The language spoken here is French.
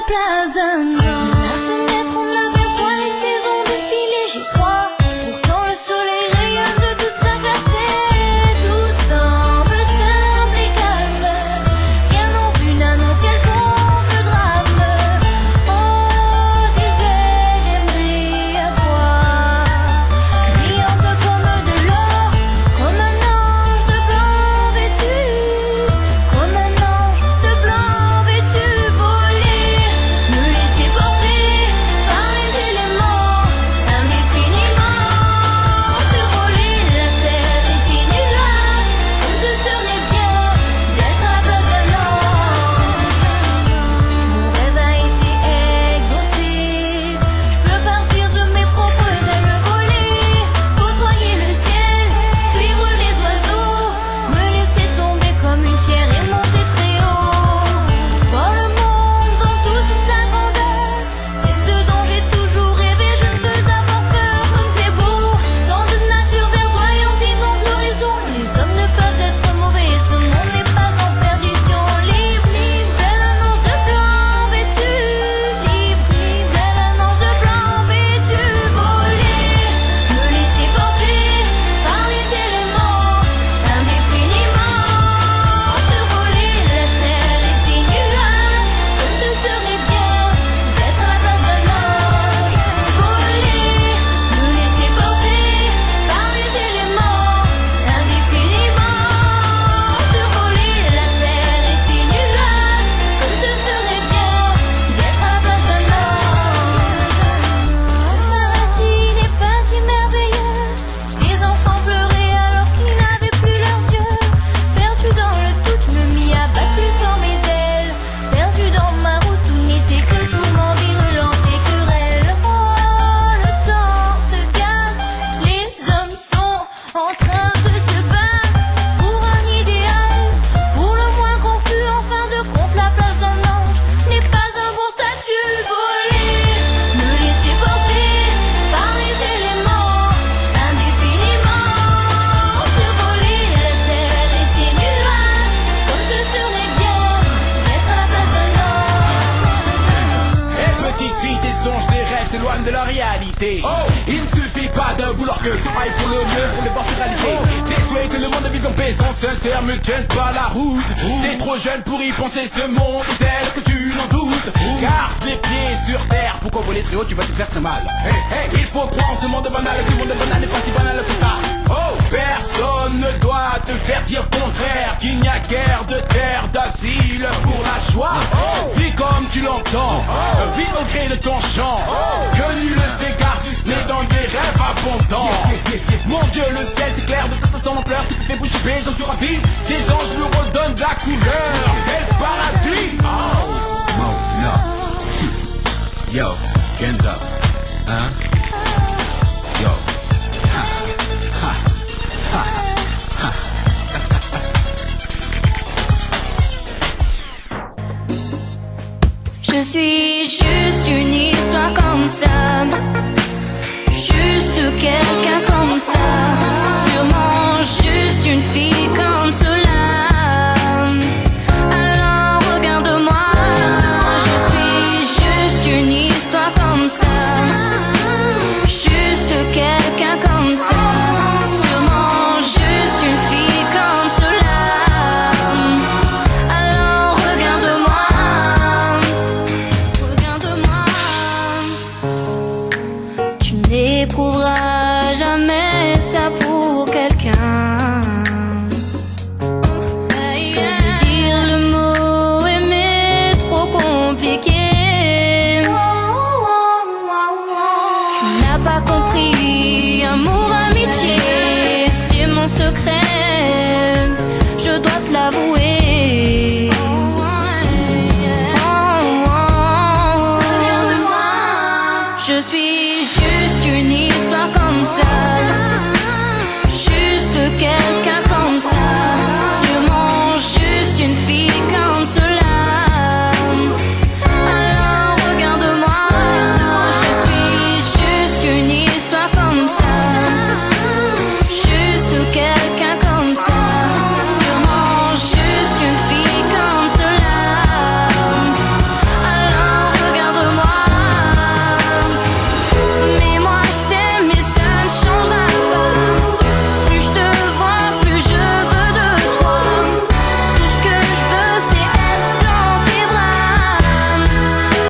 place d'un an. À la fenêtre on aperçoit les saisons défiler, j'y crois. Pourtant le soleil rayonne de toute sa clarté. Tout semble simple et calme, rien non plus n'annonce quelconque drame. Oh, des ailes aimeries à voir, criant un peu comme de l'or, comme un ange de blanc vêtu, comme un ange de blanc vêtu. Voler, me laisser porter par les éléments, indéfiniment survoler la terre et ses nuages, comme ce serait bien d'être à la place d'un ange. Mon rêve a été exaucé, je peux partir de mes propres ailes, voler, côtoyer le ciel, suivre les oiseaux, me laisser tomber comme une pierre et monter très haut. Voir le monde dans toute sa grandeur, c'est ce dont j'ai toujours rêvé, je ne veux avoir peur. Comme c'est beau, tant de nature verdoyante inonde l'horizon. Les hommes ne peuvent être mauvais, ce monde n'est pas en perdition. Libre, libre, tel un ange de blanc vêtu. Libre, libre, tel un ange de blanc vêtu. Voler, me laisser porter par les éléments, indéfiniment survoler la terre et ses nuages, comme ce serait bien d'être à la place d'un ange. Voler, me laisser porter par les éléments, indéfiniment survoler la terre et ses nuages, comme ce serait bien d'être à la place d'un ange. Ce paradis n'est pas si merveilleux, des enfants pleuraient alors qu'ils n'avaient plus leurs yeux. Perdu dans le doute, je me mis à battre plus fort mes ailes. Perdu dans ma route, tout n'était que tourment, virulence et querelle. Oh, le temps se gâte, les hommes sont en train de se battre pour un idéal, pour le moins confus. En fin de compte, la place d'un ange n'est pas un bon statut. Voler, me laisser porter par les éléments, indéfiniment survoler la terre et ses nuages, comme ce serait bien d'être à la place d'un ange. Hé petite fille, tes songes, tes rêves s'éloignent de la réalité. Il ne suffit pas de vouloir que tout aille pour le mieux, pour les voir se réaliser. Des souhaits que le monde vive en paix sans sincère me tiennent pas la route. T'es trop jeune pour y penser, ce monde est tel que tu n'en doutes. Garde les pieds sur terre, pourquoi voler très haut, tu vas te faire très mal. Il faut croire en ce monde banal, ce monde banal n'est pas si banal que ça. Personne ne doit te faire dire le contraire, qu'il n'y a guère de terre d'asile pour la joie. Vis comme tu l'entends, vis au gré de ton chant, que nul ne s'égare si ce n'est dans des rêves abondants. Mon Dieu, le ciel c'est clair, de toute façon en pleurs, tu te fais bouche bée, j'en suis ravi. Des anges nous redonnent de la couleur et le paradis. Mo, no. Yo, hands up. Hein? Yo. Ha. Ha. Ha. Ha. Je suis juste une histoire comme ça, juste quelqu'un comme ça, sûrement juste une fille comme tout